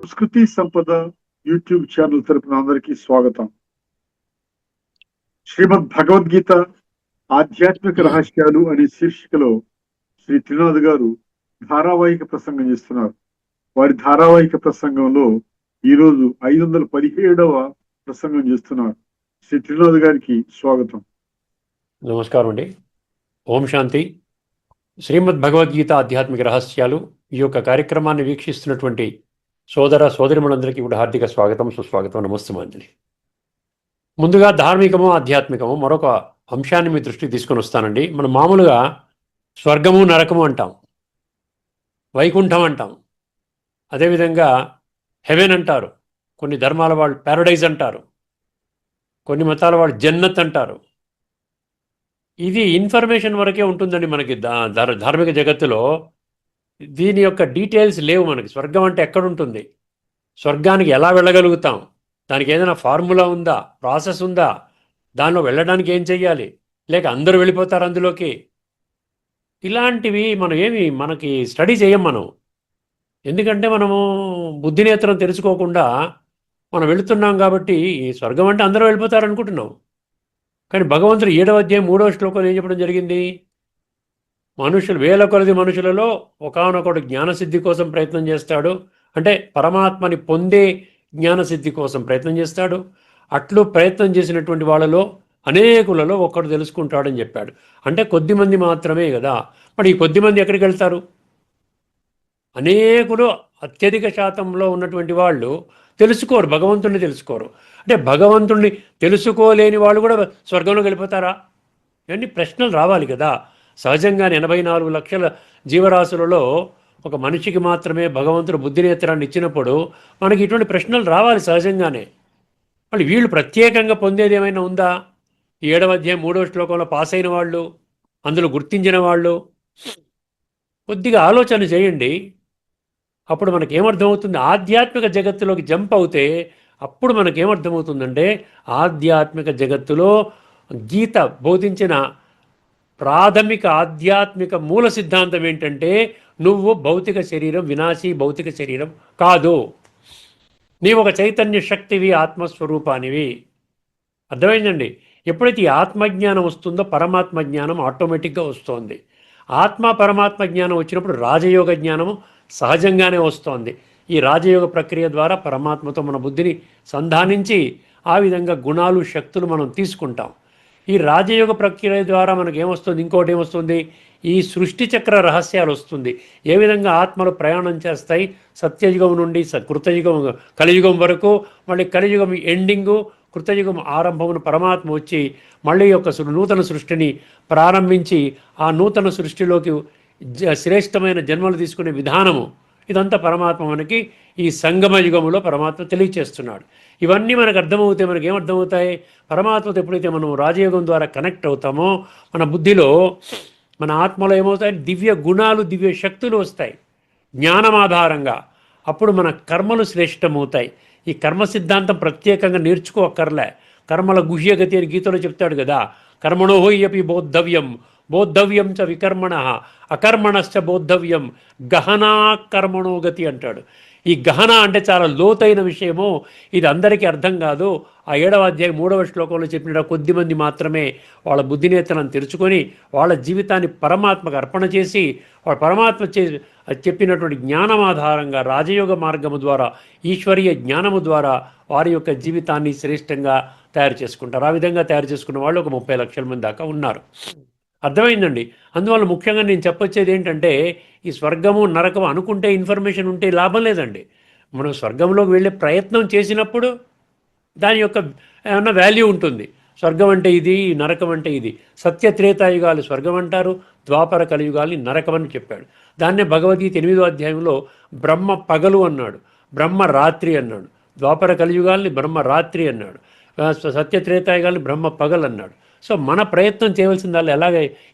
సంస్కృతి సంపద YouTube channel తరపున అందరికీ స్వాగతం. శ్రీమద్ భగవద్గీత ఆధ్యాత్మిక రహస్యాలు అనే శీర్షికలో శ్రీ త్రినాథ్ గారు ధారావాహిక ప్రసంగం చేస్తున్నారు. వారి ధారావాహిక ప్రసంగంలో ఈరోజు 517వ ప్రసంగం చేస్తున్నారు. శ్రీ త్రినాథ్ గారికి స్వాగతం. నమస్కారం అండి. ఓం శాంతి. శ్రీమద్ భగవద్గీత ఆధ్యాత్మిక రహస్యాలు ఈ యొక్క కార్యక్రమాన్ని వీక్షిస్తున్నటువంటి సోదర సోదరిమణులందరికీ కూడా హార్దిక స్వాగతం, సుస్వాగతం, నమస్తమాంజలి. ముందుగా ధార్మికము ఆధ్యాత్మికము మరొక అంశాన్ని మీ దృష్టికి తీసుకొని వస్తానండి. మనం మామూలుగా స్వర్గము నరకము అంటాం, వైకుంఠం అంటాం, అదేవిధంగా హెవెన్ అంటారు, కొన్ని ధర్మాల వాళ్ళు ప్యారడైజ్ అంటారు, కొన్ని మతాల వాళ్ళు జన్నత్ అంటారు. ఇది ఇన్ఫర్మేషన్ వరకే ఉంటుందండి మనకి ధార్మిక జగత్తులో. దీని యొక్క డీటెయిల్స్ లేవు మనకి. స్వర్గం అంటే ఎక్కడుంటుంది, స్వర్గానికి ఎలా వెళ్ళగలుగుతాం, దానికి ఏదైనా ఫార్ములా ఉందా, ప్రాసెస్ ఉందా, దానిలో వెళ్ళడానికి ఏం చెయ్యాలి, లేక అందరూ వెళ్ళిపోతారు అందులోకి, ఇలాంటివి మనకి స్టడీ చేయం మనం. ఎందుకంటే మనము బుద్ధినేత్రం తెలుసుకోకుండా మనం వెళుతున్నాం కాబట్టి ఈ స్వర్గం అంటే అందరూ వెళ్ళిపోతారు అనుకుంటున్నాం. కానీ భగవంతుడు 7వ అధ్యాయం 3వ శ్లోకంలో ఏం చెప్పడం జరిగింది? మనుషులు వేల కొలది మనుషులలో ఒకానొకడు జ్ఞానసిద్ధి కోసం ప్రయత్నం చేస్తాడు, అంటే పరమాత్మని పొందే జ్ఞానసిద్ధి కోసం ప్రయత్నం చేస్తాడు. అట్లు ప్రయత్నం చేసినటువంటి వాళ్ళలో అనేకులలో ఒక్కడు తెలుసుకుంటాడని చెప్పాడు. అంటే కొద్దిమంది మాత్రమే కదా. మరి ఈ కొద్దిమంది ఎక్కడికి వెళ్తారు? అనేకులు అత్యధిక శాతంలో ఉన్నటువంటి వాళ్ళు తెలుసుకోరు, భగవంతుడిని తెలుసుకోరు. అంటే భగవంతుడిని తెలుసుకోలేని వాళ్ళు కూడా స్వర్గంలోకి వెళ్ళిపోతారా? ఇవన్నీ ప్రశ్నలు రావాలి కదా. సహజంగానే 84 లక్షల జీవరాశులలో ఒక మనిషికి మాత్రమే భగవంతుడు బుద్ధినేత్రాన్ని ఇచ్చినప్పుడు మనకి ఇటువంటి ప్రశ్నలు రావాలి సహజంగానే. మళ్ళీ వీళ్ళు ప్రత్యేకంగా పొందేది ఏమైనా ఉందా? 7వ అధ్యాయం 3వ శ్లోకంలో పాస్ అయిన వాళ్ళు, అందులో గుర్తించిన వాళ్ళు, కొద్దిగా ఆలోచన చేయండి. అప్పుడు మనకేమర్థమవుతుంది? ఆధ్యాత్మిక జగత్తులోకి జంప్ అవుతే అప్పుడు మనకేమర్థమవుతుందంటే ఆధ్యాత్మిక జగత్తులో గీత బోధించిన ప్రాథమిక ఆధ్యాత్మిక మూల సిద్ధాంతం ఏంటంటే నువ్వు భౌతిక శరీరం, వినాశీ భౌతిక శరీరం కాదు. నీవు ఒక చైతన్య శక్తివి, ఆత్మస్వరూపానివి. అర్థమైందండి? ఎప్పుడైతే ఈ ఆత్మజ్ఞానం వస్తుందో పరమాత్మ జ్ఞానం ఆటోమేటిక్గా వస్తుంది. ఆత్మ పరమాత్మ జ్ఞానం వచ్చినప్పుడు రాజయోగ జ్ఞానము సహజంగానే వస్తోంది. ఈ రాజయోగ ప్రక్రియ ద్వారా పరమాత్మతో మన బుద్ధిని సంధానించి ఆ విధంగా గుణాలు, శక్తులు మనం తీసుకుంటాం. ఈ రాజయోగ ప్రక్రియ ద్వారా మనకు ఏమొస్తుంది? ఇంకోటి ఏమొస్తుంది? ఈ సృష్టి చక్ర రహస్యాలు వస్తుంది. ఏ విధంగా ఆత్మలు ప్రయాణం చేస్తాయి సత్యయుగం నుండి కృతయుగం, కలియుగం వరకు, మళ్ళీ కలియుగం ఎండింగు, కృతయుగం ఆరంభమును పరమాత్మ వచ్చి మళ్ళీ యొక్క నూతన సృష్టిని ప్రారంభించి ఆ నూతన సృష్టిలోకి శ్రేష్టమైన జన్మలు తీసుకునే విధానము, ఇదంతా పరమాత్మ మనకి ఈ సంగమ యుగములో పరమాత్మ తెలియచేస్తున్నాడు. ఇవన్నీ మనకు అర్థమవుతాయి. మనకి ఏమర్థమవుతాయి? పరమాత్మతో ఎప్పుడైతే మనం రాజయోగం ద్వారా కనెక్ట్ అవుతామో మన బుద్ధిలో, మన ఆత్మలో ఏమవుతాయి? దివ్య గుణాలు, దివ్య శక్తులు వస్తాయి జ్ఞానం ఆధారంగా. అప్పుడు మన కర్మలు శ్రేష్టమవుతాయి. ఈ కర్మ సిద్ధాంతం ప్రత్యేకంగా నేర్చుకోక్కర్లే. కర్మల గుహ్యగతి అని గీతలో చెప్తాడు కదా. కర్మణో హోయ్యపి బోద్ధవ్యం, బోద్ధవ్యం చ వికర్మణ, అకర్మణశ్చ బోద్ధవ్యం, గహనా కర్మణో గతి అంటాడు. ఈ గహన అంటే చాలా లోతైన విషయము. ఇది అందరికీ అర్థం కాదు. ఆ 7వ అధ్యాయం 3వ శ్లోకంలో చెప్పిన కొద్దిమంది మాత్రమే వాళ్ళ బుద్ధినేతలను తెరుచుకొని వాళ్ళ జీవితాన్ని పరమాత్మకు అర్పణ చేసి వాళ్ళ పరమాత్మ చెప్పినటువంటి జ్ఞానం ఆధారంగా రాజయోగ మార్గము ద్వారా, ఈశ్వరీయ జ్ఞానము ద్వారా వారి యొక్క జీవితాన్ని శ్రేష్టంగా తయారు చేసుకుంటారు. ఆ విధంగా తయారు చేసుకున్న వాళ్ళు ఒక 30 లక్షల మంది దాకా ఉన్నారు. అర్థమైందండి? అందువల్ల ముఖ్యంగా నేను చెప్పొచ్చేది ఏంటంటే ఈ స్వర్గము నరకము అనుకుంటే ఇన్ఫర్మేషన్ ఉంటే లాభం లేదండి. మనం స్వర్గంలోకి వెళ్ళే ప్రయత్నం చేసినప్పుడు దాని యొక్క ఏమన్నా వాల్యూ ఉంటుంది. స్వర్గం అంటే ఇది, నరకం అంటే ఇది. సత్య త్రేతాయుగాలు స్వర్గం అంటారు, ద్వాపర కలియుగాల్ని నరకం అని చెప్పాడు. దాన్నే భగవద్గీత 8వ అధ్యాయంలో బ్రహ్మ పగలు అన్నాడు, బ్రహ్మ రాత్రి అన్నాడు. ద్వాపర కలియుగాల్ని బ్రహ్మ రాత్రి అన్నాడు, సత్య త్రేతాయుగాల్ని బ్రహ్మ పగలు అన్నాడు. సో మన ప్రయత్నం చేయవలసిందల్లా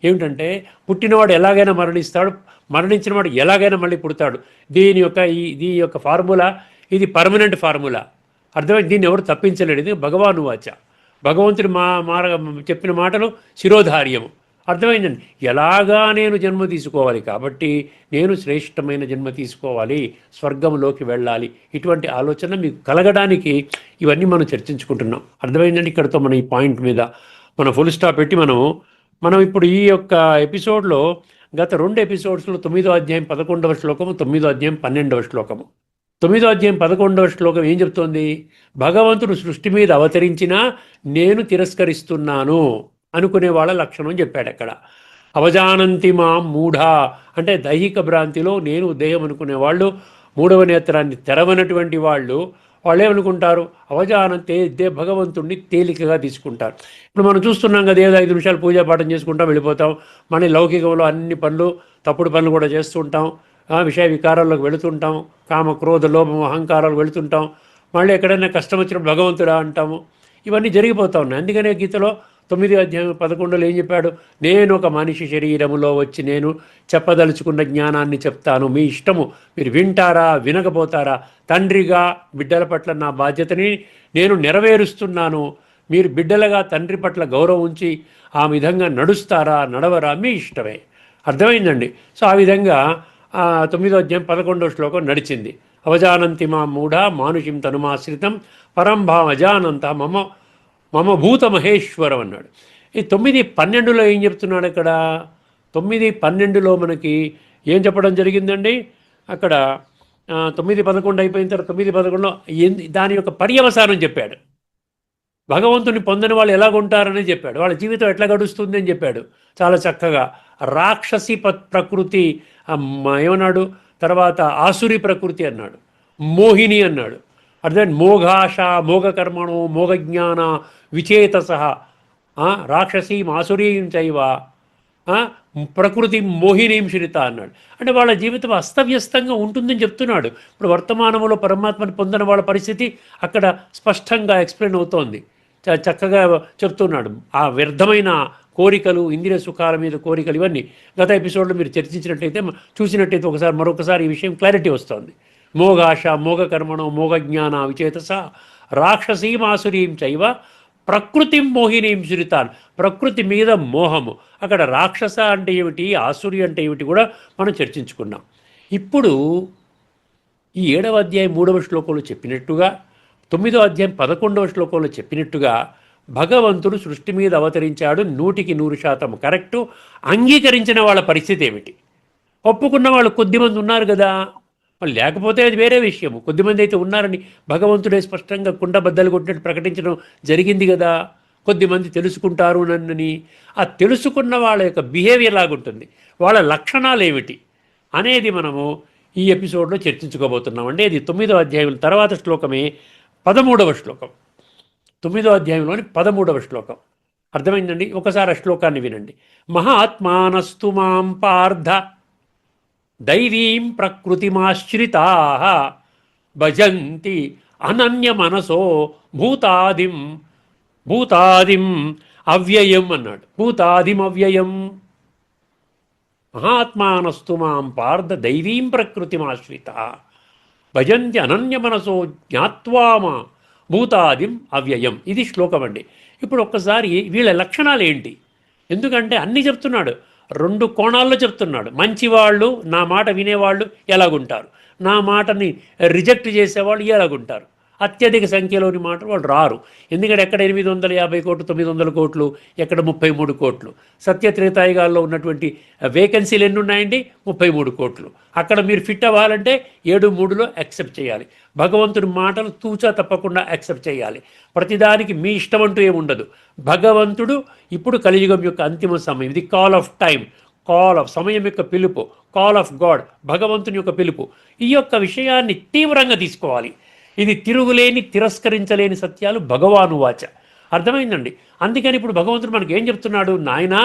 ఏమిటంటే పుట్టినవాడు ఎలాగైనా మరణిస్తాడు, మరణించిన వాడు ఎలాగైనా మళ్ళీ పుడతాడు. దీని యొక్క ఫార్ములా ఇది పర్మనెంట్ ఫార్ములా. అర్థమైంది? దీన్ని ఎవరు తప్పించలేడు. ఇది భగవాను వాచ. భగవంతుడు చెప్పిన మాటలు శిరోధార్యము. అర్థమైందండి. ఎలాగా నేను జన్మ తీసుకోవాలి కాబట్టి నేను శ్రేష్టమైన జన్మ తీసుకోవాలి, స్వర్గంలోకి వెళ్ళాలి, ఇటువంటి ఆలోచన మీకు కలగడానికి ఇవన్నీ మనం చర్చించుకుంటున్నాం. అర్థమైందండి. ఇక్కడతో మనం ఈ పాయింట్ మీద మనం ఫుల్ స్టాప్ పెట్టి మనం ఇప్పుడు ఈ యొక్క ఎపిసోడ్లో గత 2 ఎపిసోడ్స్లో 9వ అధ్యాయం 11వ శ్లోకము, 9వ అధ్యాయం 12వ శ్లోకము. 9వ అధ్యాయం 11వ శ్లోకం ఏం చెప్తోంది? భగవంతుడు సృష్టి మీద అవతరించినా నేను తిరస్కరిస్తున్నాను అనుకునే వాళ్ళ లక్షణం చెప్పాడు అక్కడ. అవజానంతి మా మూఢా అంటే దైహిక భ్రాంతిలో నేను దేహం అనుకునే వాళ్ళు, మూడవ నేత్రాన్ని తెరవనటువంటి వాళ్ళు ఏమనుకుంటారు? అవజానంతే భగవంతుడిని తేలికగా తీసుకుంటారు. ఇప్పుడు మనం చూస్తున్నాం కదా, ఏదో 5 నిమిషాలు పూజాపాఠం చేసుకుంటాం, వెళ్ళిపోతాం. మన లౌకికంలో అన్ని పనులు, తప్పుడు పనులు కూడా చేస్తుంటాం, విషయ వికారాల్లోకి వెళుతుంటాం, కామ క్రోధ లోభం అహంకారాలకు వెళుతుంటాం, మళ్ళీ ఎక్కడైనా కష్టం వచ్చినప్పుడు భగవంతుడా అంటాము. ఇవన్నీ జరిగిపోతూ ఉన్నాయి. అందుకనే గీతలో 9వ అధ్యాయం 11లో ఏం చెప్పాడు? నేను ఒక మనిషి శరీరములో వచ్చి నేను చెప్పదలుచుకున్న జ్ఞానాన్ని చెప్తాను, మీ ఇష్టము, మీరు వింటారా వినకపోతారా, తండ్రిగా బిడ్డల పట్ల నా బాధ్యతని నేను నెరవేరుస్తున్నాను, మీరు బిడ్డలుగా తండ్రి పట్ల గౌరవం ఉంచి ఆ విధంగా నడుస్తారా నడవరా మీ ఇష్టమే. అర్థమైందండి. సో ఆ విధంగా 9వ అధ్యాయం 11వ శ్లోకం నడిచింది. అవజానంతి మా మూఢ మానుషిం తనుమాశ్రితం పరంభామజానంత మమ భూత మహేశ్వరం అన్నాడు. ఈ 9:12లో ఏం చెప్తున్నాడు అక్కడ? 9:12లో మనకి ఏం చెప్పడం జరిగిందండి? అక్కడ 9:11 అయిపోయిన తర్వాత 9:11లో దాని యొక్క పర్యవసానం చెప్పాడు. భగవంతుని పొందని వాళ్ళు ఎలాగుంటారని చెప్పాడు, వాళ్ళ జీవితం ఎట్లా గడుస్తుంది అని చెప్పాడు చాలా చక్కగా. రాక్షసి ప్రకృతి ఏమన్నాడు, తర్వాత ఆసురి ప్రకృతి అన్నాడు, మోహిని అన్నాడు. అర్థం మోఘాష మోగకర్మణో మోగజ్ఞాన విచేతస రాక్షసీం ఆసురీం చైవ ప్రకృతి మోహినీం శ్రిత అన్నాడు. అంటే వాళ్ళ జీవితం అస్తవ్యస్తంగా ఉంటుందని చెప్తున్నాడు. ఇప్పుడు వర్తమానంలో పరమాత్మని పొందిన వాళ్ళ పరిస్థితి అక్కడ స్పష్టంగా ఎక్స్ప్లెయిన్ అవుతోంది, చక్కగా చెప్తున్నాడు. ఆ వ్యర్థమైన కోరికలు, ఇంద్రియ సుఖాల మీద కోరికలు, ఇవన్నీ గత ఎపిసోడ్లో మీరు చర్చించినట్టయితే చూసినట్టయితే మరొకసారి ఈ విషయం క్లారిటీ వస్తుంది. మోగాశ మోగకర్మణో మోగజ్ఞాన విచేతస రాక్షసీమాసురీం చైవ ప్రకృతిం మోహినీం శ్రితాన్. ప్రకృతి మీద మోహము. అక్కడ రాక్షస అంటే ఏమిటి, ఆసురి అంటే ఏమిటి కూడా మనం చర్చించుకున్నాం. ఇప్పుడు ఈ 7వ అధ్యాయం 3వ శ్లోకంలో చెప్పినట్టుగా, 9వ అధ్యాయం 11వ శ్లోకంలో చెప్పినట్టుగా భగవంతుడు సృష్టి మీద అవతరించాడు, 100% కరెక్టు. అంగీకరించిన వాళ్ళ పరిస్థితి ఏమిటి? ఒప్పుకున్న వాళ్ళు కొద్దిమంది ఉన్నారు కదా, లేకపోతే అది వేరే విషయము. కొద్దిమంది అయితే ఉన్నారని భగవంతుడే స్పష్టంగా కుండబద్దలు కొట్టినట్టు ప్రకటించడం జరిగింది కదా. కొద్దిమంది తెలుసుకుంటారు నన్నని. ఆ తెలుసుకున్న వాళ్ళ యొక్క బిహేవియర్ లాగుంటుంది, వాళ్ళ లక్షణాలు ఏమిటి అనేది మనము ఈ ఎపిసోడ్లో చర్చించుకోబోతున్నాం. అంటే ఇది 9వ అధ్యాయం తర్వాత శ్లోకమే 13వ శ్లోకం. 9వ అధ్యాయంలోని 13వ శ్లోకం. అర్థమైందండి. ఒకసారి ఆ శ్లోకాన్ని వినండి. మహాత్మానస్తు మాం పార్థ దైవీం ప్రకృతిమాశ్రితా భజంతి అనన్య మనసో భూతాదిం అవ్యయం అన్నాడు. భూతాదిం అవ్యయం. మహాత్మానస్తు మాం పార్థ దైవీం ప్రకృతిమాశ్రిత భజంతి అనన్య మనసో జ్ఞాత్వామా భూతాదిం అవ్యయం. ఇది శ్లోకం అండి. ఇప్పుడు ఒక్కసారి వీళ్ళ లక్షణాలు ఏంటి? ఎందుకంటే అన్నీ చెప్తున్నాడు, 2 కోణాల్లో చెప్తున్నాడు. మంచివాళ్ళు, నా మాట వినేవాళ్ళు ఎలాగుంటారు, నా మాటని రిజెక్ట్ చేసేవాళ్ళు ఎలాగుంటారు. అత్యధిక సంఖ్యలోని మాట వాళ్ళు రారు. ఎందుకంటే ఎక్కడ 850 కోట్లు 900 కోట్లు, ఎక్కడ 33 కోట్లు. సత్యత్రేతాయుగాల్లో ఉన్నటువంటి వేకెన్సీలు ఎన్ని ఉన్నాయండి? 33 కోట్లు. అక్కడ మీరు ఫిట్ అవ్వాలంటే 7:3లో యాక్సెప్ట్ చేయాలి. భగవంతుడి మాటలు తూచా తప్పకుండా యాక్సెప్ట్ చేయాలి. ప్రతిదానికి మీ ఇష్టం అంటూ ఏముండదు. భగవంతుడు ఇప్పుడు కలియుగం యొక్క అంతిమ సమయం, ఇది call of time, call of సమయం యొక్క పిలుపు, కాల్ ఆఫ్ గాడ్, భగవంతుని యొక్క పిలుపు. ఈ యొక్క విషయాన్ని తీవ్రంగా తీసుకోవాలి. ఇది తిరుగులేని తిరస్కరించలేని సత్యాలు భగవాను వాచ. అర్థమైందండి. అందుకని ఇప్పుడు భగవంతుడు మనకి ఏం చెప్తున్నాడు? నాయనా,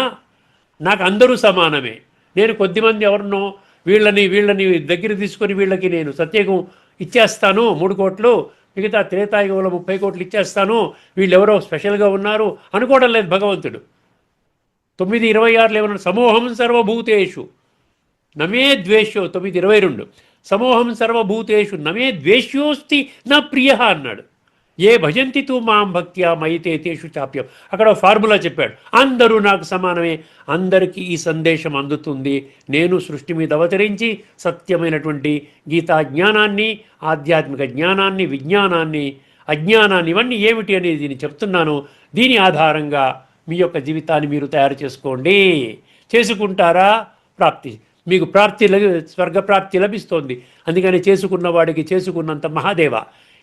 నాకు అందరూ సమానమే. నేను కొద్దిమంది ఎవరినో వీళ్ళని దగ్గర తీసుకొని వీళ్ళకి నేను సత్యయుగం ఇచ్చేస్తాను 3 కోట్లు, మిగతా త్రేతాయుగంలో 30 కోట్లు ఇచ్చేస్తాను, వీళ్ళెవరో స్పెషల్గా ఉన్నారు అనుకోవడం లేదు భగవంతుడు. 9:26 ఏమన్నాడు? సమూహం సర్వభూతేషు నమే ద్వేషో. 9:22 సమూహం సర్వభూతేషు నమే ద్వేష్యోస్తి నా ప్రియ అన్నాడు. ఏ భజంతి తూ మాం భక్త్యా మైతే తేషు చాప్యం. అక్కడ ఫార్ములా చెప్పాడు, అందరూ నాకు సమానమే, అందరికీ ఈ సందేశం అందుతుంది. నేను సృష్టి మీద అవతరించి సత్యమైనటువంటి గీతా జ్ఞానాన్ని, ఆధ్యాత్మిక జ్ఞానాన్ని, విజ్ఞానాన్ని, అజ్ఞానాన్ని, ఇవన్నీ ఏమిటి అనేది దీన్ని చెప్తున్నాను. దీని ఆధారంగా మీ యొక్క జీవితాన్ని మీరు తయారు చేసుకోండి. చేసుకుంటారా? ప్రాప్తి మీకు స్వర్గప్రాప్తి లభిస్తోంది. అందుకని చేసుకున్న వాడికి చేసుకున్నంత మహాదేవ.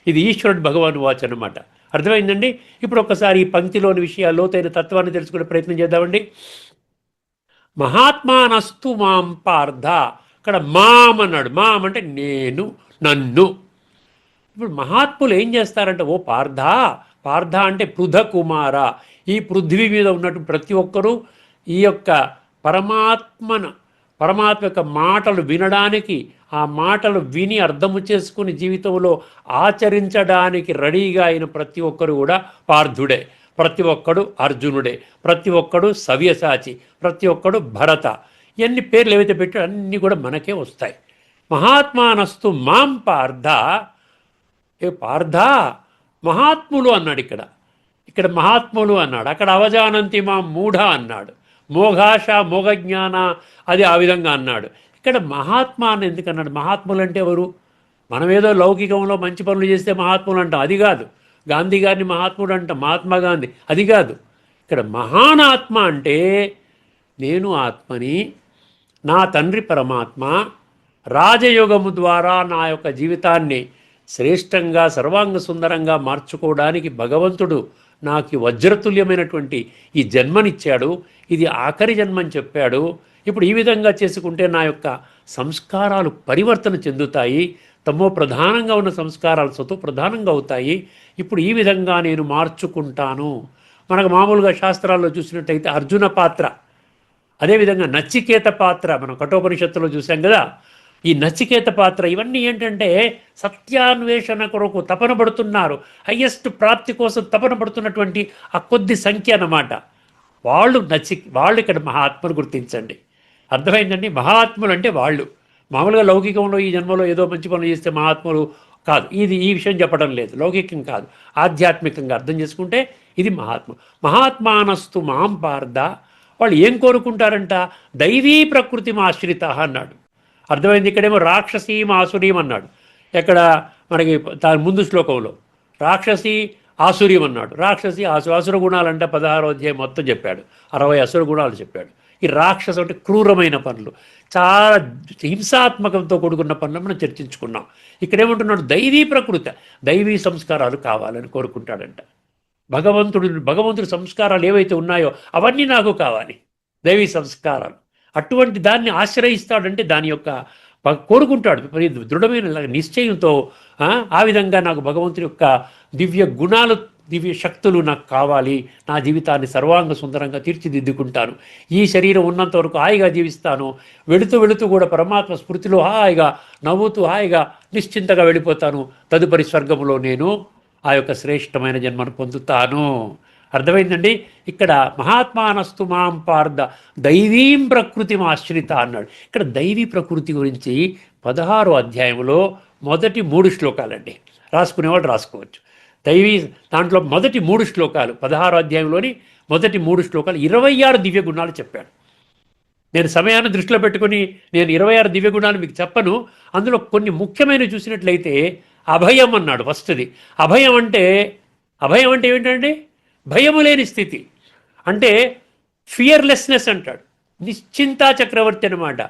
ఇది ఈశ్వరుడు భగవాన్ వాచ్ అన్నమాట. అర్థమైందండి? ఇప్పుడు ఒక్కసారి ఈ పంక్తిలోని విషయాలు లోతైన తత్వాన్ని తెలుసుకునే ప్రయత్నం చేద్దామండి. మహాత్మానస్తు మాం పార్థ. ఇక్కడ మాం అన్నాడు. మాం అంటే నేను, నన్ను. ఇప్పుడు మహాత్ములు ఏం చేస్తారంటే, ఓ పార్థ, పార్థ అంటే పృథ కుమార, ఈ పృథ్వీ మీద ఉన్నట్టు ప్రతి ఒక్కరూ ఈ యొక్క పరమాత్మ యొక్క మాటలు వినడానికి, ఆ మాటలు విని అర్థము చేసుకుని జీవితంలో ఆచరించడానికి రెడీగా అయిన ప్రతి ఒక్కరు కూడా పార్థుడే, ప్రతి ఒక్కడు అర్జునుడే, ప్రతి ఒక్కడు సవ్యసాచి, ప్రతి ఒక్కడు భరత. ఇవన్నీ పేర్లు ఏవైతే పెట్టాడో అన్నీ కూడా మనకే వస్తాయి. మహాత్మానస్తు మాం పార్థ. ఏ పార్థ, మహాత్ములు అన్నాడు. ఇక్కడ మహాత్ములు అన్నాడు. అక్కడ అవజానంతి మా మూఢ అన్నాడు. మోఘాష, మోగజ్ఞాన, అది ఆ విధంగా అన్నాడు. ఇక్కడ మహాత్మా అని ఎందుకన్నాడు? మహాత్ములు అంటే ఎవరు? మనమేదో లౌకికంలో మంచి పనులు చేస్తే మహాత్ములు అంటాం, అది కాదు. గాంధీ గారిని మహాత్ముడు అంటాం, మహాత్మా గాంధీ, అది కాదు. ఇక్కడ మహానాత్మ అంటే నేను ఆత్మని, నా తండ్రి పరమాత్మ రాజయోగము ద్వారా నా యొక్క జీవితాన్ని శ్రేష్టంగా సర్వాంగ సుందరంగా మార్చుకోవడానికి భగవంతుడు నాకు వజ్రతుల్యమైనటువంటి ఈ జన్మనిచ్చాడు. ఇది ఆఖరి జన్మని చెప్పాడు. ఇప్పుడు ఈ విధంగా చేసుకుంటే నా యొక్క సంస్కారాలు పరివర్తన చెందుతాయి. తమో ప్రధానంగా ఉన్న సంస్కారాలు సతో ప్రధానంగా అవుతాయి. ఇప్పుడు ఈ విధంగా నేను మార్చుకుంటాను. మనకు మామూలుగా శాస్త్రాల్లో చూసినట్టయితే అర్జున పాత్ర, అదేవిధంగా నచికేత పాత్ర మనం కఠోపనిషత్తులో చూసాం కదా. ఈ నచికేత పాత్ర, ఇవన్నీ ఏంటంటే సత్యాన్వేషణ కొరకు తపన పడుతున్నారు, హయ్యెస్ట్ ప్రాప్తి కోసం తపన పడుతున్నటువంటి ఆ కొద్ది సంఖ్య అన్నమాట. వాళ్ళు ఇక్కడ మహాత్ములు గుర్తించండి. అర్థమైందండి? మహాత్ములు అంటే వాళ్ళు. మామూలుగా లౌకికంలో ఈ జన్మలో ఏదో మంచి పనులు చేస్తే మహాత్ములు కాదు. ఈ విషయం చెప్పడం లేదు, లౌకికం కాదు, ఆధ్యాత్మికంగా అర్థం చేసుకుంటే ఇది మహాత్మానస్తు మాం పార్థ. వాళ్ళు ఏం కోరుకుంటారంట? దైవీ ప్రకృతి ఆశ్రిత అన్నాడు. అర్థమైంది? ఇక్కడేమో రాక్షసీం ఆసురీం అన్నాడు. ఎక్కడ మనకి దాని ముందు శ్లోకంలో రాక్షసి ఆసుర్యం అన్నాడు. రాక్షసి అసుర గుణాలంటే 16వ అధ్యాయం మొత్తం చెప్పాడు, 60 అసుర గుణాలు చెప్పాడు. ఈ రాక్షసం అంటే క్రూరమైన పనులు, చాలా హింసాత్మకంతో కూడుకున్న పనులు మనం చర్చించుకున్నాం. ఇక్కడేమంటున్నాడు? దైవీ ప్రకృతి, దైవీ సంస్కారాలు కావాలని కోరుకుంటాడంట. భగవంతుడి సంస్కారాలు ఏవైతే ఉన్నాయో అవన్నీ నాకు కావాలి, దైవీ సంస్కారాలు. అటువంటి దాన్ని ఆశ్రయిస్తాడంటే దాని యొక్క కోరుకుంటాడు దృఢమైన నిశ్చయంతో. ఆ విధంగా నాకు భగవంతుని యొక్క దివ్య గుణాలు, దివ్య శక్తులు నాకు కావాలి. నా జీవితాన్ని సర్వాంగ సుందరంగా తీర్చిదిద్దుకుంటాను. ఈ శరీరం ఉన్నంత వరకు హాయిగా జీవిస్తాను. వెళుతూ కూడా పరమాత్మ స్మృతిలో హాయిగా నవ్వుతూ హాయిగా నిశ్చింతగా వెళ్ళిపోతాను. తదుపరి స్వర్గంలో నేను ఆ యొక్క శ్రేష్టమైన జన్మను పొందుతాను. అర్థమైందండి? ఇక్కడ మహాత్మానస్తు మాం పార్థ దైవీం ప్రకృతి ఆశ్రిత అన్నాడు. ఇక్కడ దైవీ ప్రకృతి గురించి 16వ అధ్యాయంలో మొదటి 3 శ్లోకాలండి. రాసుకునేవాళ్ళు రాసుకోవచ్చు. దైవీ దాంట్లో మొదటి 3 శ్లోకాలు, 16వ అధ్యాయంలోని మొదటి 3 శ్లోకాలు 26 దివ్య గుణాలు చెప్పాడు. నేను సమయాన్ని దృష్టిలో పెట్టుకుని నేను 26 దివ్య గుణాలు మీకు చెప్పను. అందులో కొన్ని ముఖ్యమైనవి చూసినట్లయితే అభయం అన్నాడు. ఫస్ట్ది అభయం అంటే ఏంటంటే భయము లేని స్థితి, అంటే ఫియర్లెస్నెస్ అంటాడు. నిశ్చింతా చక్రవర్తి అనమాట.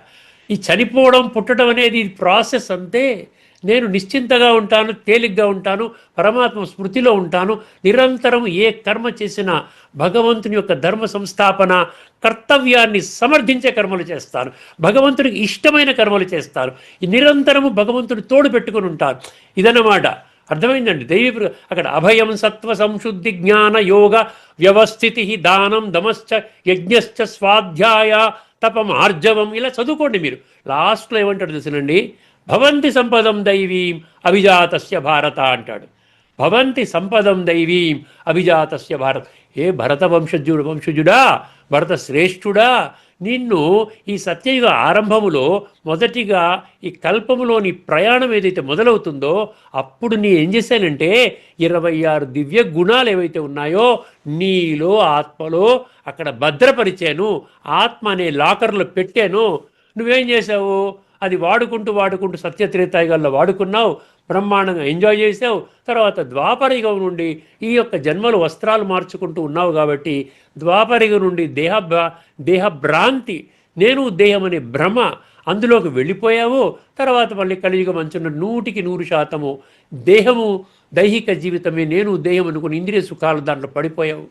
ఈ చనిపోవడం పుట్టడం అనేది ప్రాసెస్ అంతే. నేను నిశ్చింతగా ఉంటాను, తేలిగ్గా ఉంటాను, పరమాత్మ స్మృతిలో ఉంటాను. నిరంతరం ఏ కర్మ చేసినా భగవంతుని యొక్క ధర్మ సంస్థాపన కర్తవ్యాన్ని సమర్థించే కర్మలు చేస్తాను, భగవంతునికి ఇష్టమైన కర్మలు చేస్తాను. ఈ నిరంతరము భగవంతుని తోడు పెట్టుకుని ఉంటాను. ఇదన్నమాట. అర్థమైందండి? దైవీ అక్కడ అభయం సత్వ సంశుద్ధి జ్ఞాన యోగ వ్యవస్థితి దానం దమశ్చ యజ్ఞశ్చ స్వాధ్యాయ తపం ఆర్జవం. ఇలా చదువుకోండి మీరు. లాస్ట్లో ఏమంటాడు తెలుసునండి? భవంతి సంపదం దైవీం అభిజాతస్య భారత అంటాడు. భవంతి సంపదం దైవీం అభిజాతస్య భారత. ఏ భరత వంశజుడా, భరత శ్రేష్ఠుడా, నిన్ను ఈ సత్యయుగ ఆరంభములో మొదటిగా ఈ కల్పములోని ప్రయాణం ఏదైతే మొదలవుతుందో అప్పుడు నీ ఏం చేశానంటే 26 దివ్య గుణాలు ఏవైతే ఉన్నాయో నీలో ఆత్మలో అక్కడ భద్రపరిచాను, ఆత్మ అనే లాకర్లో పెట్టాను. నువ్వేం చేసావు? అది వాడుకుంటూ సత్యత్రేతాయుగాల్లో వాడుకున్నావు, బ్రహ్మాండంగా ఎంజాయ్ చేసావు. తర్వాత ద్వాపరయుగం నుండి ఈ యొక్క జన్మలు వస్త్రాలు మార్చుకుంటూ ఉన్నావు కాబట్టి ద్వాపరయుగం నుండి దేహభ్రాంతి, నేను దేహం అనే భ్రమ అందులోకి వెళ్ళిపోయావు. తర్వాత మళ్ళీ కలియుగం అంచున్న 100% దేహము దైహిక జీవితమే నేను దేహం అనుకుని ఇంద్రియ సుఖాలు దాంట్లో పడిపోయావు.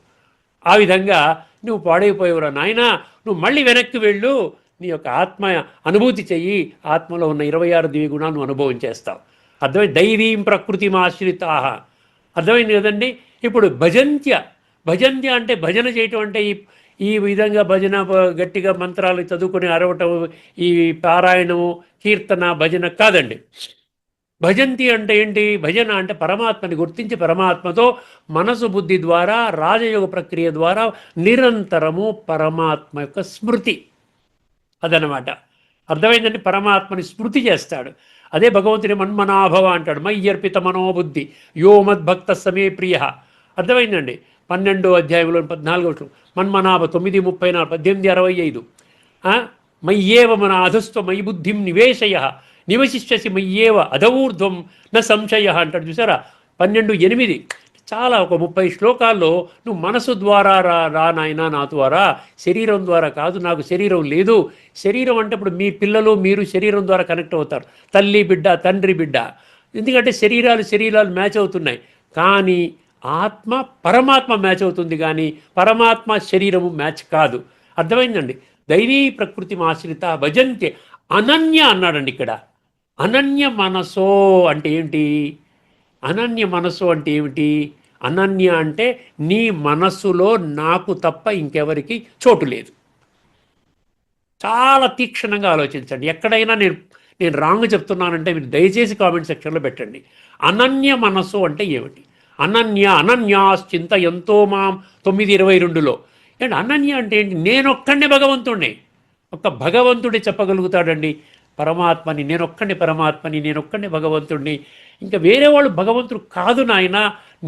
ఆ విధంగా నువ్వు పాడైపోయావురా నాయనా, నువ్వు మళ్ళీ వెనక్కి వెళ్ళు, నీ యొక్క ఆత్మ అనుభూతి చెయ్యి, ఆత్మలో ఉన్న 26 దివ్య గుణాలు నువ్వు అనుభవం చేస్తావు. అర్థమైంది? దైవీం ప్రకృతిం ఆశ్రితాః. అర్థమైంది కదండి? ఇప్పుడు భజంత్య అంటే భజన చేయటం అంటే ఈ విధంగా భజన గట్టిగా మంత్రాలు చదువుకొని అరవటం, ఈ పారాయణము, కీర్తన, భజన కాదండి. భజంతి అంటే ఏంటి? భజన అంటే పరమాత్మని గుర్తించి పరమాత్మతో మనసు బుద్ధి ద్వారా రాజయోగ ప్రక్రియ ద్వారా నిరంతరము పరమాత్మ యొక్క స్మృతి. అదనమాట. అర్థమైందండి? పరమాత్మని స్మృతి చేస్తాడు. అదే భగవంతుని మన్మనాభవ అంటాడు. మయ్యర్పిత మనోబుద్ధి యో మద్భక్త సమే ప్రియ. అర్థమైందండి? 12వ అధ్యాయంలో 14 మన్మనాభ 9:34, 18:65. మయ్యేవ మన అధస్వ మయి బుద్ధిం నివేశయ నివశిష్యసి మయ్యేవ అధఊర్ధ్వం న సంశయ అంటాడు. చూసారా? 12:8. చాలా ఒక 30 శ్లోకాల్లో నువ్వు మనసు ద్వారా రా నాయనా, నా ద్వారా, శరీరం ద్వారా కాదు. నాకు శరీరం లేదు. శరీరం అంటే ఇప్పుడు మీ పిల్లలు మీరు శరీరం ద్వారా కనెక్ట్ అవుతారు, తల్లి బిడ్డ, తండ్రి బిడ్డ. ఎందుకంటే శరీరాలు మ్యాచ్ అవుతున్నాయి. కానీ ఆత్మ పరమాత్మ మ్యాచ్ అవుతుంది, కానీ పరమాత్మ శరీరము మ్యాచ్ కాదు. అర్థమైందండి? దైవీ ప్రకృతి ఆశ్రిత భజంతే అనన్య అన్నాడండి ఇక్కడ. అనన్య మనసో అంటే ఏంటి? అనన్య మనసు అంటే ఏమిటి? అనన్య అంటే నీ మనస్సులో నాకు తప్ప ఇంకెవరికి చోటు లేదు. చాలా తీక్షణంగా ఆలోచించండి. ఎక్కడైనా నేను రాంగ్ చెప్తున్నానంటే మీరు దయచేసి కామెంట్ సెక్షన్లో పెట్టండి. అనన్య మనసు అంటే ఏమిటి? అనన్యాశ్చింత ఎంతో మాం 9:22లో. అండ్ అనన్య అంటే ఏంటి? నేనొక్కడే భగవంతుడిని. ఒక్క భగవంతుడే చెప్పగలుగుతాడండి పరమాత్మని. నేనొక్కడే పరమాత్మని, నేనొక్కడే భగవంతుడిని. ఇంకా వేరే వాళ్ళు భగవంతుడు కాదు నాయన.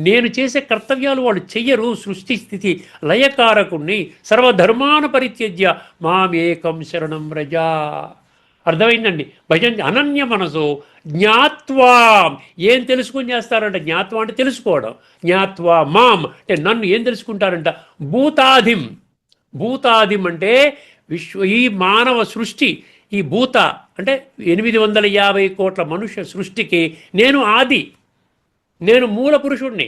నేను చేసే కర్తవ్యాలు వాళ్ళు చెయ్యరు. సృష్టి స్థితి లయకారకుణ్ణి. సర్వధర్మాను పరిత్యజ్య మామేకం శరణం వ్రజా. అర్థమైందండి? భజన అనన్య మనసు జ్ఞాత్వా. ఏం తెలుసుకుని చేస్తారంట? జ్ఞాత్వా అంటే తెలుసుకోవడం. జ్ఞాత్వా మాం అంటే నన్ను ఏం తెలుసుకుంటారంట? భూతాదిం అంటే ఈ మానవ సృష్టి, ఈ భూత అంటే 850 కోట్ల మనుష్య సృష్టికి నేను ఆది, నేను మూల పురుషుణ్ణి.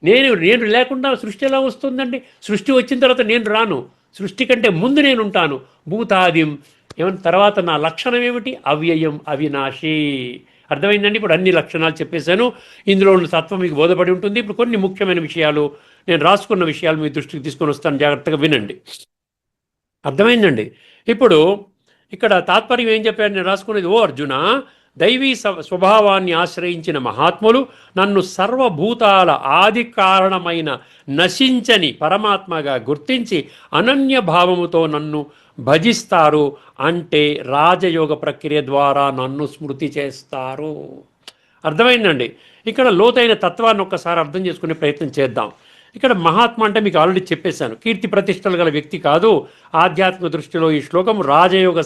నేను లేకుండా సృష్టి ఎలా వస్తుందండి? సృష్టి వచ్చిన తర్వాత నేను రాను. సృష్టి కంటే ముందు నేను ఉంటాను. భూతాదిం. ఏమన్నా తర్వాత నా లక్షణం ఏమిటి? అవ్యయం, అవినాశి. అర్థమైందండి? ఇప్పుడు అన్ని లక్షణాలు చెప్పేశాను. ఇందులో ఉన్న తత్వం మీకు బోధపడి ఉంటుంది. ఇప్పుడు కొన్ని ముఖ్యమైన విషయాలు నేను రాసుకున్న విషయాలు మీ దృష్టికి తీసుకొని వస్తాను, జాగ్రత్తగా వినండి. అర్థమైందండి? ఇప్పుడు ఇక్కడ తాత్పర్యం ఏం చెప్పారు నేను రాసుకునేది? ఓ అర్జున, దైవీ స్వభావాన్ని ఆశ్రయించిన మహాత్ములు నన్ను సర్వభూతాల ఆది కారణమైన నశించని పరమాత్మగా గుర్తించి అనన్య భావముతో నన్ను భజిస్తారు. అంటే రాజయోగ ప్రక్రియ ద్వారా నన్ను స్మృతి చేస్తారు. అర్థమైందండి? ఇక్కడ లోతైన తత్వాన్ని ఒక్కసారి అర్థం చేసుకునే ప్రయత్నం చేద్దాం. ఇక్కడ మహాత్మ అంటే మీకు ఆల్రెడీ చెప్పేశాను, కీర్తి ప్రతిష్టలు గల వ్యక్తి కాదు. ఆధ్యాత్మిక దృష్టిలో ఈ శ్లోకం రాజయోగ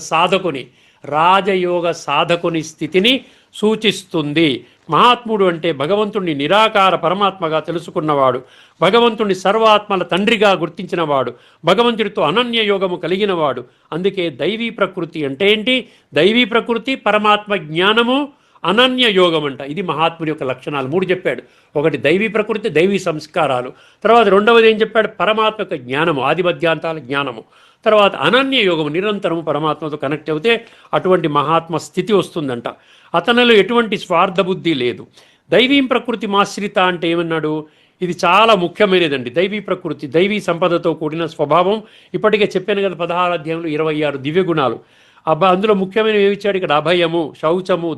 సాధకుని స్థితిని సూచిస్తుంది. మహాత్ముడు అంటే భగవంతుణ్ణి నిరాకార పరమాత్మగా తెలుసుకున్నవాడు, భగవంతుణ్ణి సర్వాత్మల తండ్రిగా గుర్తించినవాడు, భగవంతుడితో అనన్య యోగము కలిగినవాడు. అందుకే దైవీ ప్రకృతి అంటే ఏంటి? దైవీ ప్రకృతి, పరమాత్మ జ్ఞానము, అనన్య యోగం అంట. ఇది మహాత్ముడి యొక్క లక్షణాలు 3 చెప్పాడు. ఒకటి దైవీ ప్రకృతి, దైవీ సంస్కారాలు. తర్వాత రెండవది ఏం చెప్పాడు? పరమాత్మ యొక్క జ్ఞానము, ఆదిమధ్యాంతాల జ్ఞానము. తర్వాత అనన్య యోగము, నిరంతరము పరమాత్మతో కనెక్ట్ అవుతే అటువంటి మహాత్మ స్థితి వస్తుందంట. అతనిలో ఎటువంటి స్వార్థ బుద్ధి లేదు. దైవీ ప్రకృతి ఆశ్రిత అంటే ఏమన్నాడు? ఇది చాలా ముఖ్యమైనదండి. దైవీ ప్రకృతి, దైవీ సంపదతో కూడిన స్వభావం. ఇప్పటికే చెప్పాను కదా 16 అధ్యాయంలో 26 దివ్య గుణాలు. అందులో ముఖ్యమైనవి ఏమి ఇచ్చాడు ఇక్కడ? అభయము, శౌచము,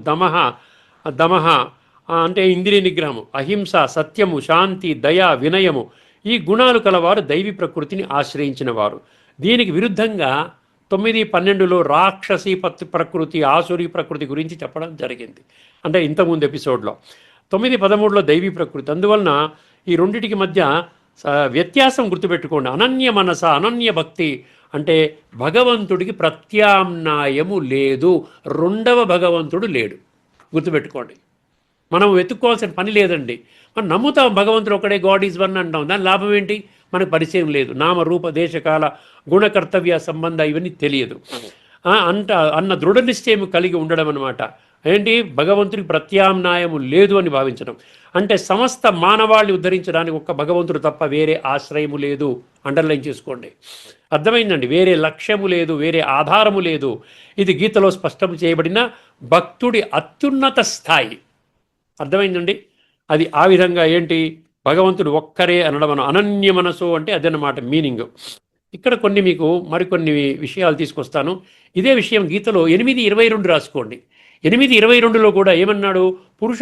దమహ అంటే ఇంద్రియ నిగ్రహము, అహింస, సత్యము, శాంతి, దయ, వినయము. ఈ గుణాలు కలవారు దైవీ ప్రకృతిని ఆశ్రయించిన వారు. దీనికి విరుద్ధంగా 9, 12లో రాక్షసి ప్రకృతి, ఆసురి ప్రకృతి గురించి చెప్పడం జరిగింది, అంటే ఇంతకుముందు ఎపిసోడ్లో. 9, 13లో దైవీ ప్రకృతి. అందువలన ఈ రెండిటికి మధ్య వ్యత్యాసం గుర్తుపెట్టుకోండి. అనన్య మనస, అనన్య భక్తి అంటే భగవంతుడికి ప్రత్యామ్నాయము లేదు, రెండవ భగవంతుడు లేడు, గుర్తుపెట్టుకోండి. మనం వెతుక్కోవాల్సిన పని లేదండి. మనం నమ్ముతాం భగవంతుడు ఒకడే, గాడ్ ఈజ్ వన్ అంటాం. దాని లాభం ఏంటి? మనకు పరిచయం లేదు, నామ రూప దేశకాల గుణకర్తవ్య సంబంధ ఇవన్నీ తెలియదు. అన్న దృఢ నిశ్చయం కలిగి ఉండడం అనమాట. ఏంటి? భగవంతుడికి ప్రత్యామ్నాయము లేదు అని భావించడం. అంటే సమస్త మానవాళిని ఉద్ధరించడానికి ఒక్క భగవంతుడు తప్ప వేరే ఆశ్రయము లేదు. అండర్లైన్ చేసుకోండి, అర్థమైందండి. వేరే లక్ష్యము లేదు, వేరే ఆధారము లేదు. ఇది గీతలో స్పష్టం చేయబడిన భక్తుడి అత్యున్నత స్థాయి. అర్థమైందండి. అది ఆ విధంగా ఏంటి? భగవంతుడు ఒక్కరే అనడం. అనన్య మనసు అంటే అదనమాట మీనింగ్. ఇక్కడ కొన్ని మీకు మరికొన్ని విషయాలు తీసుకొస్తాను. ఇదే విషయం గీతలో 8:22 రాసుకోండి. 8:22లో కూడా ఏమన్నాడు? పురుష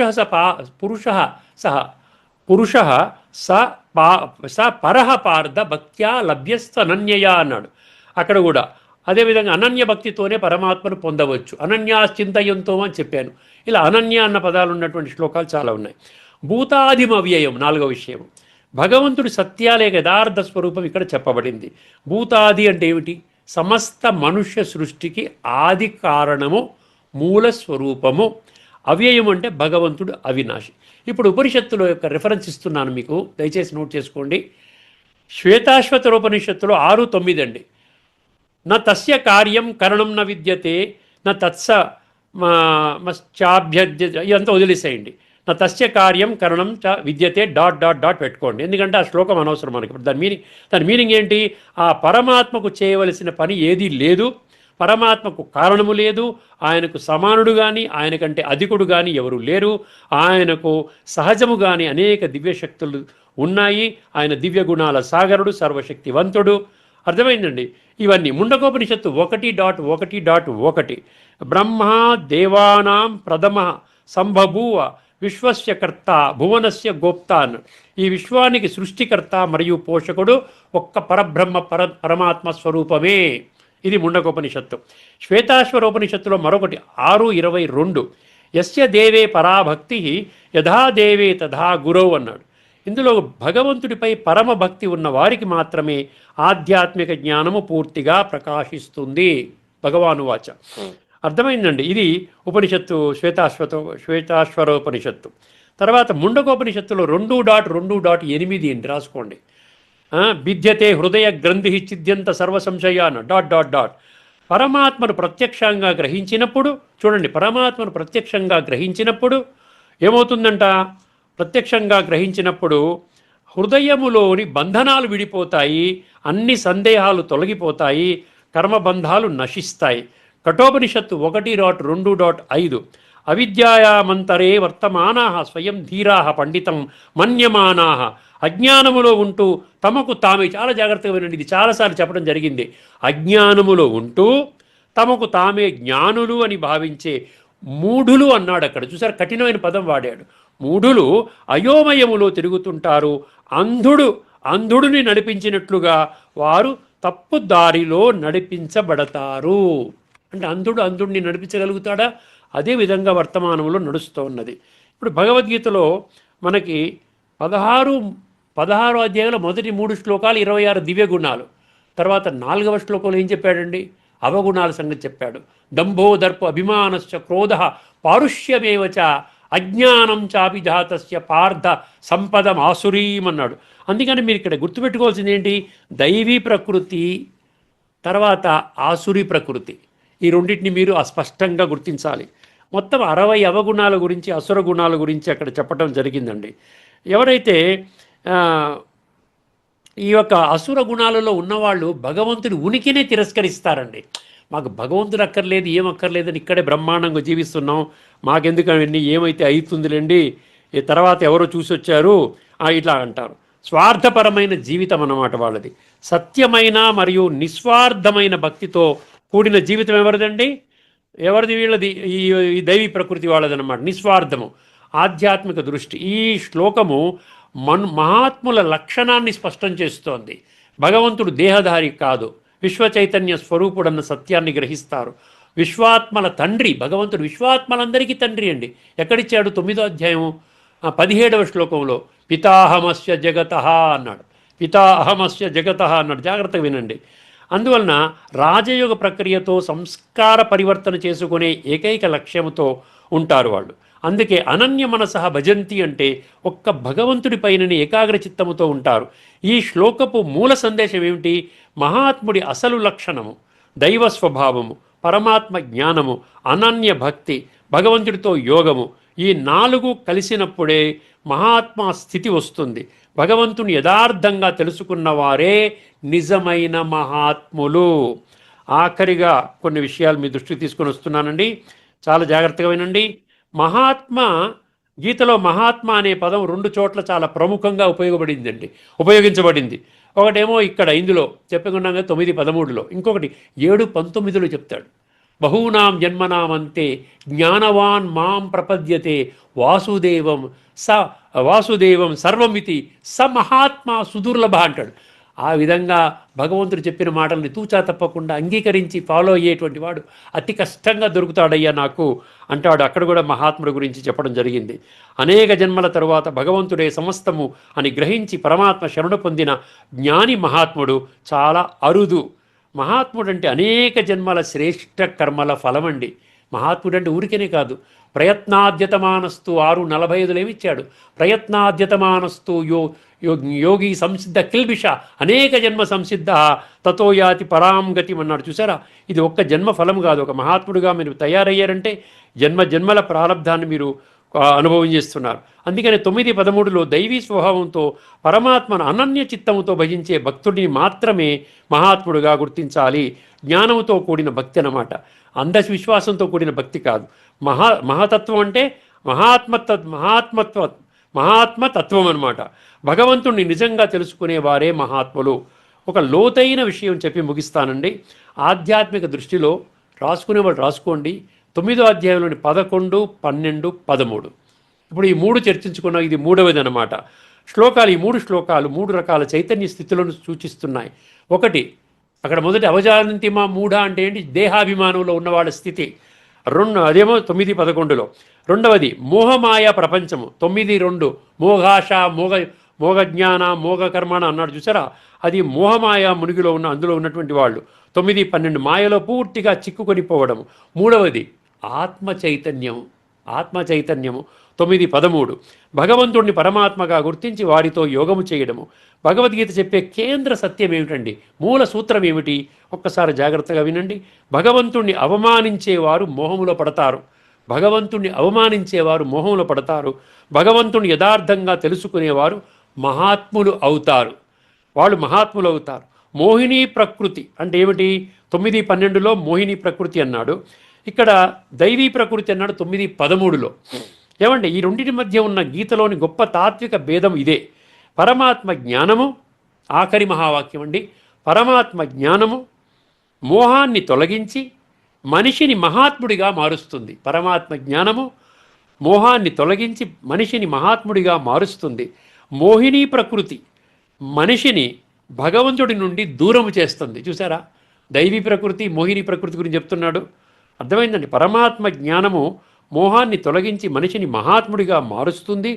స పరహ పార్థ భక్త్యా లభ్యస్తనన్యయా అన్నాడు. అక్కడ కూడా అదేవిధంగా అనన్య భక్తితోనే పరమాత్మను పొందవచ్చు, అనన్యాశ్చింతయంతో అని చెప్పాను. ఇలా అనన్య అన్న పదాలు ఉన్నటువంటి శ్లోకాలు చాలా ఉన్నాయి. భూతాదిమ అవ్యయం 4వ విషయం. భగవంతుడి సత్యాలే యథార్థ స్వరూపం ఇక్కడ చెప్పబడింది. భూతాది అంటే ఏమిటి? సమస్త మనుష్య సృష్టికి ఆది కారణము, మూల స్వరూపము. అవ్యయం అంటే భగవంతుడు అవినాశి. ఇప్పుడు ఉపనిషత్తుల యొక్క రిఫరెన్స్ ఇస్తున్నాను మీకు, దయచేసి నోట్ చేసుకోండి. శ్వేతాశ్వతరోపనిషత్తులో 6:9 అండి. న తస్య కార్యం కరణం న విద్యతే న తత్స మశ్చాభ్యర్థ, ఇదంతా వదిలేసేయండి. నా తస్య కార్యం కరణం చ విద్యతే ... పెట్టుకోండి, ఎందుకంటే ఆ శ్లోకం అనవసరం మనకి. ఇప్పుడు దాని మీనింగ్ ఏంటి? ఆ పరమాత్మకు చేయవలసిన పని ఏదీ లేదు, పరమాత్మకు కారణము లేదు, ఆయనకు సమానుడు కానీ ఆయనకంటే అధికుడు కానీ ఎవరు లేరు, ఆయనకు సహజము కానీ అనేక దివ్యశక్తులు ఉన్నాయి, ఆయన దివ్య గుణాల సాగరుడు, సర్వశక్తివంతుడు. అర్థమైందండి. ఇవన్నీ ముండకోపనిషత్తు 1.1.1 బ్రహ్మ దేవానాం ప్రథమ సంభభూవ విశ్వస్య కర్త భువనస్య గోప్త. ఈ విశ్వానికి సృష్టికర్త మరియు పోషకుడు ఒక్క పరబ్రహ్మ పరమాత్మ స్వరూపమే. ఇది ముండకోపనిషత్తు. శ్వేతాశ్వరోపనిషత్తులో మరొకటి 6:22 యస్య దేవే పరాభక్తి యథా దేవే తథా గురౌ అన్నాడు. ఇందులో భగవంతుడిపై పరమ భక్తి ఉన్న వారికి మాత్రమే ఆధ్యాత్మిక జ్ఞానము పూర్తిగా ప్రకాశిస్తుంది. భగవానువాచ. అర్థమైందండి. ఇది ఉపనిషత్తు శ్వేతాశ్వరోపనిషత్తు. తర్వాత ముండకోపనిషత్తులో 2.2.8 ఏంటి రాసుకోండి. బిద్యతే హృదయ గ్రంథి చిద్యంత సర్వసంశయాన ... పరమాత్మను ప్రత్యక్షంగా గ్రహించినప్పుడు, చూడండి, పరమాత్మను ప్రత్యక్షంగా గ్రహించినప్పుడు ఏమవుతుందంట? ప్రత్యక్షంగా గ్రహించినప్పుడు హృదయములోని బంధనాలు విడిపోతాయి, అన్ని సందేహాలు తొలగిపోతాయి, కర్మబంధాలు నశిస్తాయి. కఠోపనిషత్తు 1.2.5 అవిద్యాయామంతరే వర్తమానాః స్వయం ధీరాః పండితం మన్యమానాః. అజ్ఞానములో ఉంటూ తమకు తామే, చాలా జాగ్రత్తగా వినండి, ఇది చాలాసార్లు చెప్పడం జరిగింది. అజ్ఞానములో ఉంటూ తమకు తామే జ్ఞానులు అని భావించే మూఢులు అన్నాడు అక్కడ. చూసారు, కఠినమైన పదం వాడాడు. మూఢులు అయోమయములో తిరుగుతుంటారు. అంధుడిని నడిపించినట్లుగా వారు తప్పు దారిలో నడిపించబడతారు. అంటే అంధుడిని నడిపించగలుగుతాడా? అదే విధంగా వర్తమానంలో నడుస్తూ ఉన్నది. ఇప్పుడు భగవద్గీతలో మనకి 16 అధ్యాయంలో మొదటి 3 శ్లోకాలు 26 దివ్య గుణాలు. తర్వాత 4వ శ్లోకంలో ఏం చెప్పాడండి? అవగుణాల సంగతి చెప్పాడు. దంభో దర్ప అభిమానశ్చ క్రోధ పారుష్యమేవచ అజ్ఞానం చాపి జాతస్య పార్థ సంపదం ఆసురీం అన్నాడు. అందుకని మీరు ఇక్కడ గుర్తుపెట్టుకోవాల్సింది ఏంటి? దైవీ ప్రకృతి, తర్వాత ఆసురీ ప్రకృతి, ఈ రెండింటిని మీరు అస్పష్టంగా గుర్తించాలి. మొత్తం 60 అవగుణాల గురించి, అసుర గుణాల గురించి అక్కడ చెప్పడం జరిగిందండి. ఎవరైతే ఈ యొక్క అసుర గుణాలలో ఉన్నవాళ్ళు భగవంతుని ఉనికినే తిరస్కరిస్తారండి. మాకు భగవంతుడు అక్కర్లేదు, ఏమక్కర్లేదని ఇక్కడే బ్రహ్మాండంగా జీవిస్తున్నాం, మాకెందుకు అవన్నీ, ఏమైతే అవుతుందిలేండి, ఈ తర్వాత ఎవరో చూసి వచ్చారు, ఇట్లా అంటారు. స్వార్థపరమైన జీవితం అన్నమాట వాళ్ళది. సత్యమైన మరియు నిస్వార్థమైన భక్తితో కూడిన జీవితం ఎవరిదండి? వీళ్ళది ఈ దైవీ ప్రకృతి వాళ్ళదన్నమాట. నిస్వార్థము, ఆధ్యాత్మిక దృష్టి. ఈ శ్లోకము మహాత్ముల లక్షణాన్ని స్పష్టం చేస్తోంది. భగవంతుడు దేహధారి కాదు, విశ్వచైతన్య స్వరూపుడన్న సత్యాన్ని గ్రహిస్తారు. విశ్వాత్మల తండ్రి భగవంతుడు విశ్వాత్మలందరికీ తండ్రి అండి. ఎక్కడిచ్చాడు? 9వ అధ్యాయం 17వ శ్లోకంలో పితాహమస్య జగతః అన్నాడు. పితాహమస్య జగతః అన్నాడు. జాగ్రత్తగా వినండి. అందువలన రాజయోగ ప్రక్రియతో సంస్కార పరివర్తన చేసుకునే ఏకైక లక్ష్యంతో ఉంటారు వాళ్ళు. అందుకే అనన్య మనసః భజంతి అంటే ఒక్క భగవంతుడి పైనని ఏకాగ్ర చిత్తముతో ఉంటారు. ఈ శ్లోకపు మూల సందేశం ఏమిటి? మహాత్ముడి అసలు లక్షణము దైవ స్వభావము, పరమాత్మ జ్ఞానము, అనన్య భక్తి, భగవంతుడితో యోగము. ఈ 4 కలిసినప్పుడే మహాత్మా స్థితి వస్తుంది. భగవంతుని యథార్థంగా తెలుసుకున్న వారే నిజమైన మహాత్ములు. ఆఖరిగా కొన్ని విషయాలు మీ దృష్టికి తీసుకొని వస్తున్నానండి, చాలా జాగ్రత్తగా వినండి. మహాత్మ, గీతలో మహాత్మ అనే పదం 2 చోట్ల చాలా ప్రముఖంగా ఉపయోగించబడింది. ఒకటేమో ఇక్కడ ఇందులో చెప్పుకున్నాం 9:13లో, ఇంకొకటి 7:19లో చెప్తాడు. బహూనాం జన్మనామంతే జ్ఞానవాన్ మాం ప్రపద్యతే వాసుదేవం సర్వమితి స మహాత్మా సుదుర్లభ అంటాడు. ఆ విధంగా భగవంతుడు చెప్పిన మాటల్ని తూచా తప్పకుండా అంగీకరించి ఫాలో అయ్యేటువంటి వాడు అతి కష్టంగా దొరుకుతాడయ్యా నాకు అంటాడు. అక్కడ కూడా మహాత్ముడి గురించి చెప్పడం జరిగింది. అనేక జన్మల తరువాత భగవంతుడే సమస్తము అని గ్రహించి పరమాత్మ శరణు పొందిన జ్ఞాని మహాత్ముడు చాలా అరుదు. మహాత్ముడు అంటే అనేక జన్మల శ్రేష్ఠ కర్మల ఫలమండి. మహాత్ముడు అంటే ఊరికేనే కాదు. ప్రయత్నాద్యతమానస్తు 6:45 ఏమిచ్చాడు? ప్రయత్నాద్యతమానస్తు యోగి సంసిద్ధ కిల్బిష అనేక జన్మ సంసిద్ధ తతో యాతి పరాం గతి అన్నాడు. చూసారా, ఇది ఒక్క జన్మ ఫలం కాదు. ఒక మహాత్ముడుగా మీరు తయారయ్యారంటే జన్మల ప్రారంధాన్ని మీరు అనుభవం చేస్తున్నారు. అందుకని 9:13లో దైవీ స్వభావంతో పరమాత్మను అనన్య చిత్తముతో భజించే భక్తుడిని మాత్రమే మహాత్ముడుగా గుర్తించాలి. జ్ఞానంతో కూడిన భక్తి అన్నమాట, అంధవిశ్వాసంతో కూడిన భక్తి కాదు. మహాతత్వం అంటే మహాత్మతత్వం అన్నమాట. భగవంతుణ్ణి నిజంగా తెలుసుకునే వారే మహాత్ములు. ఒక లోతైన విషయం చెప్పి ముగిస్తానండి. ఆధ్యాత్మిక దృష్టిలో రాసుకునేవాళ్ళు రాసుకోండి. 9వ అధ్యాయంలోని 11, 12, 13 ఇప్పుడు ఈ 3 చర్చించుకున్నాం. ఇది 3వది అన్నమాట. శ్లోకాలు, ఈ 3 శ్లోకాలు 3 రకాల చైతన్య స్థితులను సూచిస్తున్నాయి. ఒకటి, అక్కడ మొదటి అవజానంతిమా మూఢ అంటే ఏంటి? దేహాభిమానంలో ఉన్నవాళ్ళ స్థితి. అదేమో 9:11లో. రెండవది మోహమాయ ప్రపంచము 9:2 మోఘాష మోగజ్ఞాన మోగకర్మణ అన్నాడు. చూసారా, అది మోహమాయ మునిగిలో ఉన్న అందులో ఉన్నటువంటి వాళ్ళు. 9:12 మాయలో పూర్తిగా చిక్కుకొనిపోవడము. మూడవది ఆత్మ చైతన్యము 9:13 భగవంతుడిని పరమాత్మగా గుర్తించి వారితో యోగము చేయడము. భగవద్గీత చెప్పే కేంద్ర సత్యం ఏమిటండి? మూల సూత్రం ఏమిటి? ఒక్కసారి జాగ్రత్తగా వినండి. భగవంతుణ్ణి అవమానించేవారు మోహములో పడతారు. భగవంతుని యథార్థంగా తెలుసుకునేవారు మహాత్ములు అవుతారు. మోహిని ప్రకృతి అంటే ఏమిటి? 9:12లో మోహిని ప్రకృతి అన్నాడు. ఇక్కడ దైవీ ప్రకృతి అన్నాడు 9:13లో. ఏమండి, ఈ రెండింటి మధ్య ఉన్న గీతలోని గొప్ప తాత్విక భేదం ఇదే. పరమాత్మ జ్ఞానము, ఆఖరి మహావాక్యం అండి, పరమాత్మ జ్ఞానము మోహాన్ని తొలగించి మనిషిని మహాత్ముడిగా మారుస్తుంది. పరమాత్మ జ్ఞానము మోహాన్ని తొలగించి మనిషిని మహాత్ముడిగా మారుస్తుంది. మోహిని ప్రకృతి మనిషిని భగవంతుడి నుండి దూరము చేస్తుంది. చూసారా, దైవీ ప్రకృతి మోహిని ప్రకృతి గురించి చెప్తున్నాడు. అర్థమైందండి? పరమాత్మ జ్ఞానము మోహాన్ని తొలగించి మనిషిని మహాత్ముడిగా మారుస్తుంది.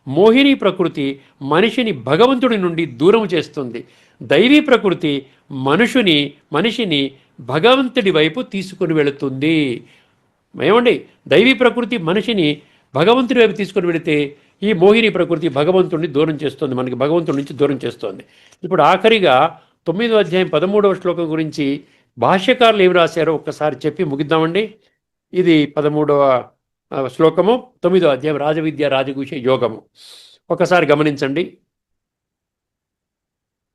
మోహిని ప్రకృతి మనిషిని భగవంతుడి నుండి దూరం చేస్తుంది. దైవీ ప్రకృతి మనిషిని భగవంతుడి వైపు తీసుకుని వెళుతుంది. ఏమండి, దైవీ ప్రకృతి మనిషిని భగవంతుడి వైపు తీసుకుని వెళితే ఈ మోహిని ప్రకృతి భగవంతుడిని దూరం చేస్తుంది, మనకి భగవంతుడి నుంచి దూరం చేస్తుంది. ఇప్పుడు ఆఖరిగా 9వ అధ్యాయం 13వ శ్లోకం గురించి భాష్యకారులు ఏమి రాశారో ఒక్కసారి చెప్పి ముగిద్దామండి. ఇది 13వ శ్లోకము 9వ అధ్యాయం రాజవిద్య రాజగుష యోగము. ఒకసారి గమనించండి.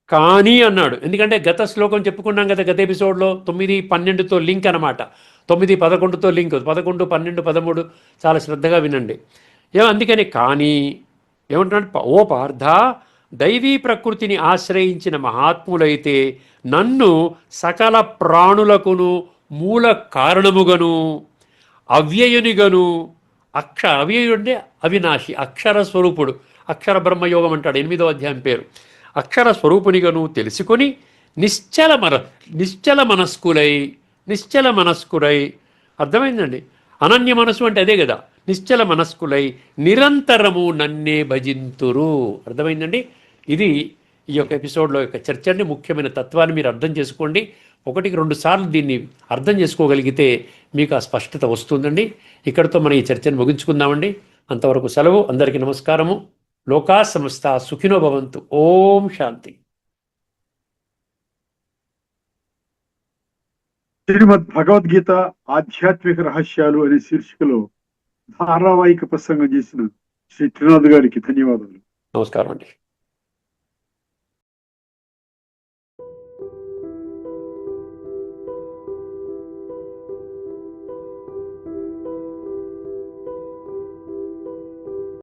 కానీ అన్నాడు, ఎందుకంటే గత శ్లోకం చెప్పుకున్నాం కదా, గత ఎపిసోడ్లో 9:12తో లింక్ అనమాట, 9:11తో లింక్, 11, 12, 13 చాలా శ్రద్ధగా వినండి. అందుకని కానీ ఏమంటున్నాడు? ఓ పార్థ, దైవీ ప్రకృతిని ఆశ్రయించిన మహాత్ములైతే నన్ను సకల ప్రాణులకును మూల కారణముగను అవ్యయునిగను అవ్యయుడు అంటే అవినాశి, అక్షర స్వరూపుడు, అక్షర బ్రహ్మయోగం అంటాడు 8వ అధ్యాయం పేరు. అక్షర స్వరూపునిగను తెలుసుకొని నిశ్చల మనస్కులై అర్థమైందండి. అనన్య మనస్సు అంటే అదే కదా, నిశ్చల మనస్కులై నిరంతరము నన్నే భజింతురు. అర్థమైందండి. ఇది ఈ యొక్క ఎపిసోడ్లో యొక్క చర్చ అండి. ముఖ్యమైన తత్వాన్ని మీరు అర్థం చేసుకోండి. 1-2 సార్లు దీన్ని అర్థం చేసుకోగలిగితే మీకు ఆ స్పష్టత వస్తుందండి. ఇక్కడితో మనం ఈ చర్చను ముగించుకుందామండి. అంతవరకు సెలవు. అందరికీ నమస్కారము. లోకా సమస్త సుఖినో భవంతు. ఓం శాంతి. శ్రీమద్ భగవద్గీత ఆధ్యాత్మిక రహస్యాలు అనే శీర్షికలో ధారావాహిక ప్రసంగం చేసిన శ్రీ త్రినాథ్ గారికి ధన్యవాదాలు. నమస్కారం అండి.